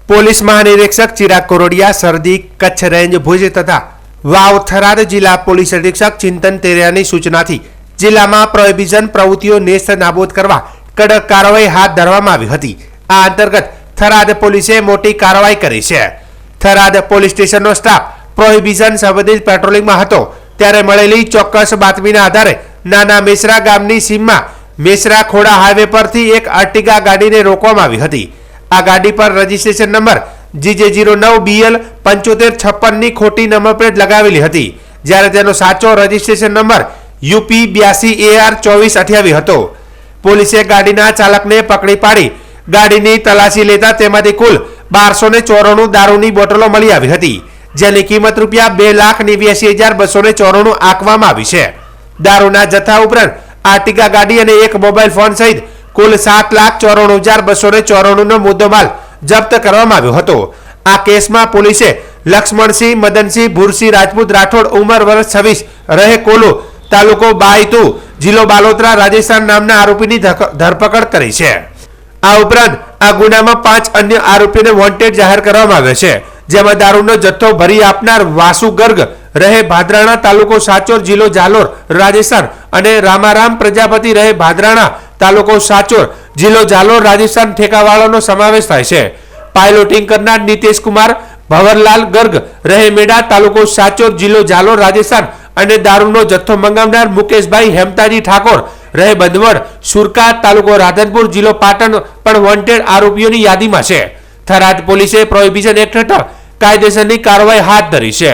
Police મહાનિરીક્ષક Chirag Korodiya સરહદી Kutch range Bhuj તથા વાવ થરાદ જિલ્લા પોલીસ અધિક્ષક ચિંતન તેરિયાની સૂચનાથી જિલ્લામાં પ્રોહિબિશન પ્રવૃત્તિઓ નેસ્ત નાબૂદ કરવા કડક કાર્યવાહી હાથ ધરવામાં આવી હતી। આ અંતર્ગત થરાદ પોલીસે મોટી કાર્યવાહી કરી છે। થરાદ પોલીસ સ્ટેશનનો સ્ટાફ પ્રોહિબિશન સંબંધિત પેટ્રોલિંગમાં હતો ત્યારે મળેલી ચોક્કસ બાતમીના આધારે નાના મેસરા ગામની સીમમાં મેસરા ખોડા હાઈવે પરથી એક આર્ટિગા ગાડીને રોકવામાં આવી હતી। આ ગાડી પર રજીસ્ટ્રેશન નંબર GJ09BL 7556 ની ખોટી નંબર પ્લેટ લગાવેલી હતી, જ્યારે તેનો સાચો રજીસ્ટ્રેશન નંબર UP 82AR 2428 હતો। પોલીસે ગાડીના ચાલકને પકડી પાડી ગાડીની તલાશી લેતા તેમાંથી કુલ 1294 દારૂની બોટલો મળી આવી હતી, જેની કિંમત રૂપિયા 2,89,294 આંકવામાં આવી છે। દારૂના જથ્થા ઉપરાંત આર્ટિગા ગાડી અને એક મોબાઈલ ફોન સહિત કુલ 7,94,294 નો મુદ્દામાલ જપ્ત કરવામાં આવ્યો હતો। આ કેસમાં પોલીસે લક્ષ્મણસિંહ મદનસિંહ ભુરસિંહ રાજપૂત રાઠોડ ઉંમર વર્ષ 26 રહે કોલો તાલુકો બાયતુ જિલ્લો બાલોતરા રાજસ્થાન નામના આરોપીની ધરપકડ કરી છે। આ ઉપરાંત આ ગુનામાં 5 અન્ય આરોપીને વોન્ટેડ જાહેર કરવામાં આવ્યા છે, જેમાં દારૂનો જથ્થો ભરી આપનાર વાસુ ગર્ગ રહે ભાદરાણા તાલુકો સાચોર જિલ્લો જાલોર રાજસ્થાન અને રામારામ પ્રજાપતિ રહે ભાદરાણા તાલુકો સાચોર જિલ્લો જાલોર રાજસ્થાન ઠેકાવાળાનો સમાવેશ થાય છે। પાયલોટિંગ કરનાર નીતિશ કુમાર ભવરલાલ ગર્ગ રહે મેડા તાલુકો સાચોર જિલ્લો જાલોર રાજસ્થાન અને દારૂનો જથ્થો મંગાવનાર મુકેશભાઈ હેમતાજી ઠાકોર રહે બંધવડ સુરકા તાલુકો રાધનપુર જિલ્લો પાટણ પણ વોન્ટેડ આરોપીઓની યાદીમાં છે। થરાદ પોલીસે પ્રોહિબિશન એક્ટ હેઠળ કાયદેસરની કાર્યવાહી હાથ ધરી છે।